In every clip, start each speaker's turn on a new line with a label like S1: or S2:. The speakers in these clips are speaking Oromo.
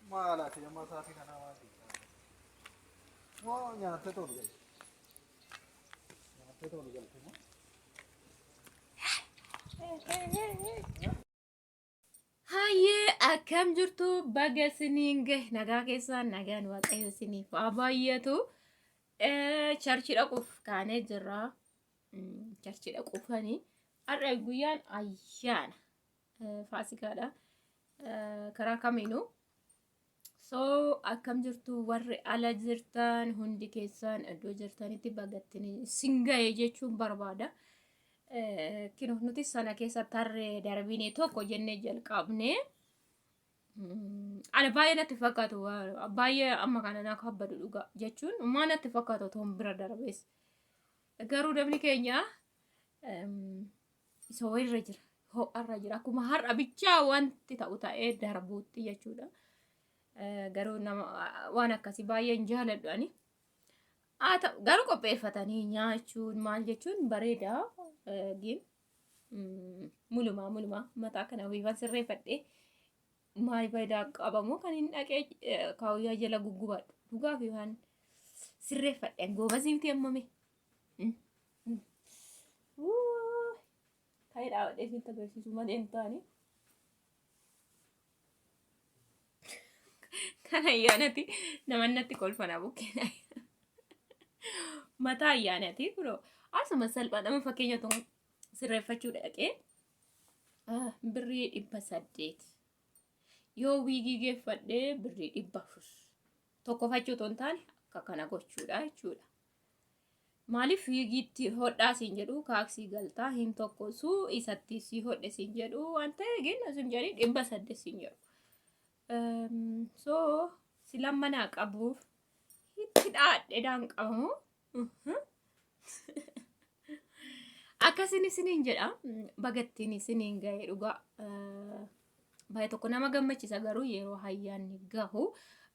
S1: Maala fi amma sa'aatii kana maati? Moo nyaattee tolu galte? Nyaattee tolu galte moo?
S2: Hayyee akkam jirtu baga isiniin gahe nagaa keessaan nagaan waaqayyo isiniif haa baay'atu. Charchi dhaquuf kaanee jirra. Charchi dhaquufanii har'a guyyaan ayyaana faasikaadha. Karaa kamiinuu so akkam jirtu warri ala jirtan hundi keessan iddoo jirtanitti bagattiin isin gahe jechuun barbaada. Kino nuti sana keessa tarree darbinee tokko jennee jalqabne ana baay'ee natti fakkaatu baay'ee amma kana naa kabbadu dhuga jechuun maa natti fakkaatu toon bira darbees garuu namni keenya isa wayirra jira ho'arra jira akkuma har'a bichaa wanti ta'u ta'ee darbuutti jechuudha. Garuu nama waan akkasii baay'een jaaladhu ani. Garuu qopheeffatanii nyaachuun maal jechuun bareeda gin muluma mataa kana wiifan sirreeffadhee maal faayidaa qabamu kan hin dhaqee kaawuyyaa jala guggubadhu dhugaa fi waan sirreeffadheen goobasiifti ammame ta'ee dhaabadhee sitti agarsiisu malee hin taane kan ayyaanati namannatti kolfana bukkeen mataa ayyaanati kunoo asuma salphaadhama fakkeenya tokko sirreeffachuu dhaqee birrii 800 yoo wiigii geeffadhee birrii 400 tokkofachuu ton taane akka kana gochuudha jechuudha. Maaliif wiigiitti hodhaa siin jedhu kaaksii galtaa hin tokkosuu isatti si hodhe siin jedhu waan ta'e gin asin jedhi 800 siin jedhu. So silan manaa qabuuf itti dhaadheedhaan qabamu. Akkasin isiniin jedha bagattiin isiniin ga'ee dhugaa baay'ee tokko nama gammachiisa garuu yeroo ayyaanni gahu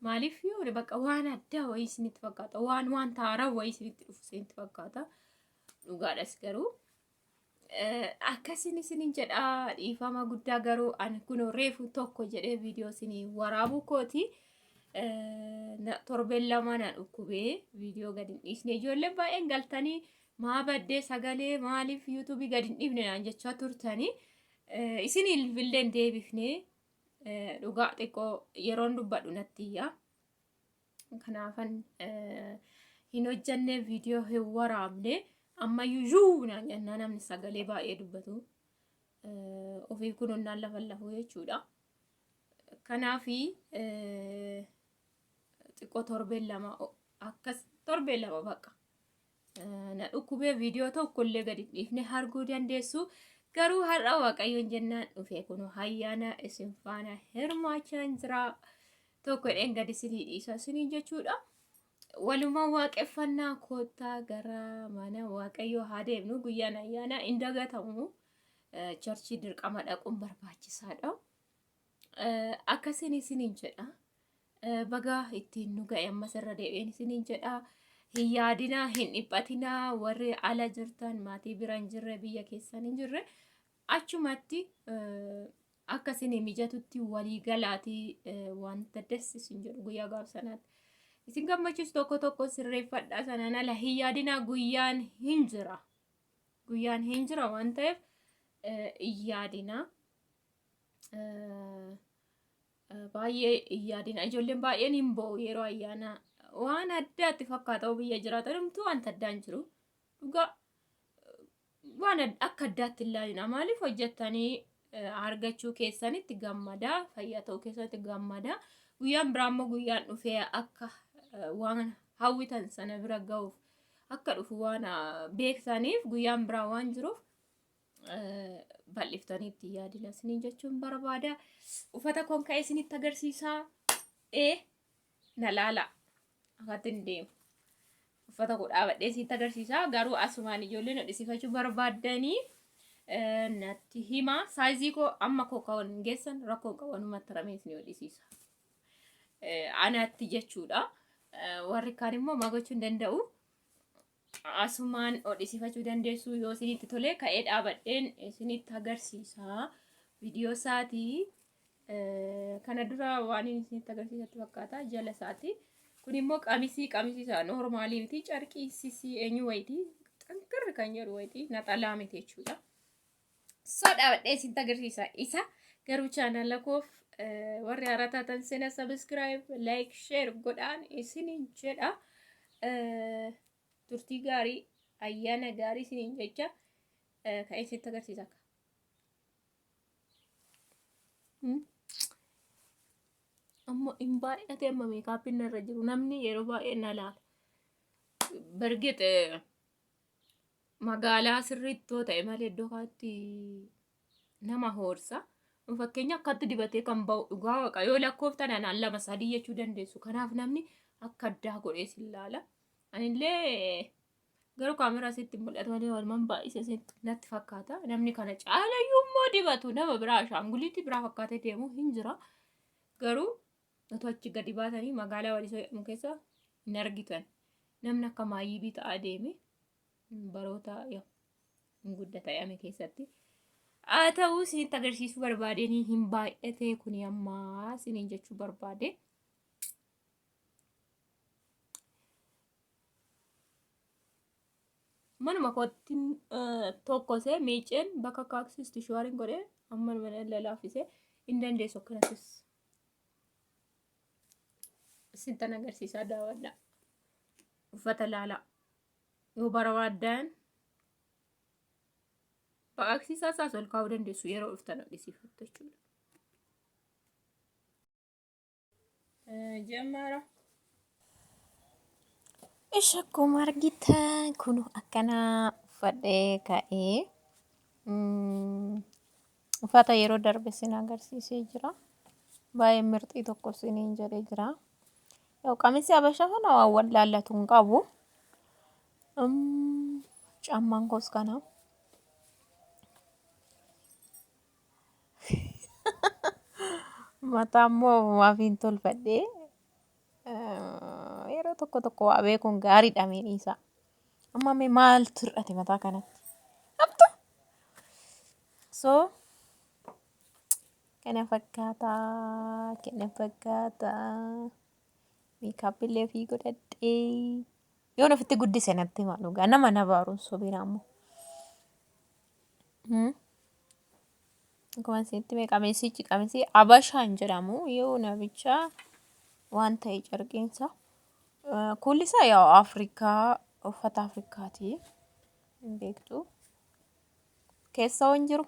S2: maaliif yoo bakka waan addaa wayii isinitti fakkaata waan taaraa wayii isinitti dhufu isinitti fakkaata dhugaadhas garuu akkasin isiniin jedha dhiifama guddaa garuu ani kunoo reefu tokko jedhee viidiyoo isinii waraabuu kooti torbeen lama na dhukkubee viidiyoo gadi hin dhiisne ijoolleen baay'een galtanii maa baddee sagalee maaliif yuutuubii gadi hin dhiifne naan jechaa turtanii isinii ilbilleen deebifnee dhugaa xiqqoo yeroon dubbadhu nattiyyaa kanaafan hin hojjannee viidiyoo hin waraabne ammayyuu yuu naan jennaa namni sagalee baay'ee dubbatu ofii kunuunnaan lafa lafuu jechuudha. Kanaafi xiqqoo torbeen lama akkas torbeen lama bakka na dhukkubee viidiyoo tokkollee gadi dhiifne arguu dandeessu. Garuu har'a waaqayyoon jennaan dhufee kun ayyaana isin faana hirmaachaa jira tokko dheen gadi isinii dhiisa isinii jechuudha. Walumaa waaqeffannaa koottaa gara mana waaqayyoo haa deemnu guyyaan ayyaana hin dagatamu charchii dirqama dhaquun barbaachisaadha. Akkasin isiniin jedha baga ittiin nu ga'e ammas irra deebiin isiniin jedha. Hin yaadinaa hin dhiphatinaa warri ala jirtan maatii biraan jirre biyya keessan hin jirre achumatti akkasin mijatutti walii galaatii wanta dessisin jedhu guyyaa gaafsanaatti isin gammachiisu tokko sirreeffadhaa sanaan ala hin yaadinaa guyyaan hin jira waan ta'eef hin yaadinaa baay'ee hin yaadinaa ijoolleen baay'een hin bo'u yeroo ayyaana waan addaatti fakkaatu biyya jiraatanumtu wanta addaan jiru dhugaa waan akka addaatti ilaalina maaliif hojjettanii argachuu keessanitti gammadaa fayyaa ta'uu keessatti gammadaa guyyaan biraammoo guyyaan dhufee akka waan hawwitan sana bira ga'uuf akka dhufu waan beektaniif guyyaan biraa waan jiruuf bal'iftaniitti yaadina isiniin jechuun barbaada. Uffata koon ka'ee isinitti agarsiisaa na laala. Akkatin deemu uffata koo dhaabadhee sitti agarsiisaa garuu asumaan ijoolleen hodhisifachuu barbaadanii natti hima saayizii koo amma koo kawan geessan rakkoo qabanumatti ramee isin hodhisiisa anatti jechuudha. Warri kaan immoo maa gochuu hin danda'u asumaan hodhisifachuu dandeessu yoo isinitti tolee ka'ee dhaabadheen isinitti agarsiisaa viidiyoo isaatii kana dura waan isinitti agarsiisatti fakkaata jala isaati. Kun immoo qamisii isaa noormaalii miti carqii sisii eenyu wayitii xanqirri kan jedhu wayitii naxalaa miti jechuudha. Dhaabadhee isinitti agarsiisa isa garuu chaanala koof warri haaraa taatan sena subscribe like share godhaan isiniin jedha. Turtii gaarii ayyaana gaarii isiniin jecha kan isinitti agarsiisa. Amma in baay'ate amma meekaappiin narra jiru namni yeroo baay'ee na laala. Bargit magaalaa sirriittoo ta'e malee iddoo kaatti nama horsa. Fakkeenya akkatti dibatee kan ba'u dhugaa waqa yoo lakkooftan anaan 2-3 jechuu dandeessu. Kanaaf namni akka addaa godhee si ilaala. Anillee garuu kaameraa sitti mul'atu malee walumaan baay'isee natti fakkaata. Namni kana caalayyuu immoo dibatu nama biraa ashaanguliitti biraa fakkaatee deemu hin jira. Garuu otoo achi gadi baatanii magaalaa walisoo jedhamu keessa hin argitan. Namni akka maayyibii ta'aa deeme baroota hin guddata jedhame keessatti. Haa ta'uu isinitti agarsiisuu barbaadanii hin baay'ate kuni ammaa isiniin jechuu barbaade. Manuma kottiin tokkosee miiceen bakka kaaksisti shuwaariin godhee amma mana laaffisee hin dandeessu akkanattis. Isinitti agarsiisaa daawwadhaa. Uffata laalaa yoo barbaadan baqaqsiisaa isaas ol kaa'uu dandeessu yeroo dhuftan hodhisiifattu jechuudha. Jammara. Ishi akkuma argitan kun akkana uffadhee ka'ee uffata yeroo darbe sin agarsiisee jira. Baay'ee mirxii tokko siniin jedhee jira. Yoo qamisii habashaa kana waan wallaallatu hin qabu. Caammaan koos kana. Mataa immoo waafiin tolfadhee yeroo tokko waa beekuun gaariidha miidhiisa. Amma mee maaltu hir'ate mataa kanatti? Habtu! So kana fakkaata meekaappiillee fi godhadhee yoon ofitti guddise natti himaa dhugaa nama na baaruun sobira ammoo. Akkuma isinitti mee qamisii habashaan jedhamu yoo nabicha waan ta'e carqiinsa. Kuulli isaa yaa Afrikaa uffata Afrikaati beektu. Keessa waan jiru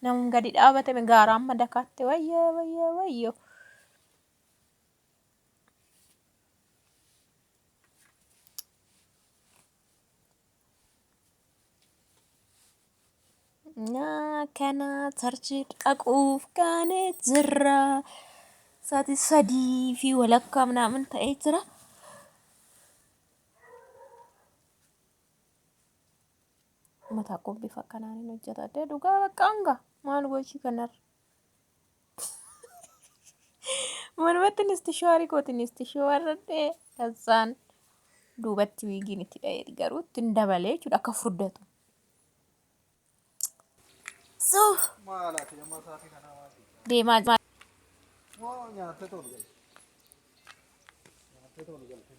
S2: namni gadi dhaabatame gaara amma dakaatti wayyoo. Kana sarchii dhaquuf kaanee jirra. Sa'aatii 3 fi walakkaa ምናምን ta'ee jira. Mataa koo bifa kanaan hin hojjetadhe dhugaa bakka hanga maal gochii kanarra. Manumatti istishaarii kootiin istishaarradhee kasaan duubatti wiigiin itti dha'ee garuu ittiin dabalee jechuudha akka furdatu. So deemaa jira.
S1: Nyaatee tolu galte. Nyaatee tolu galte.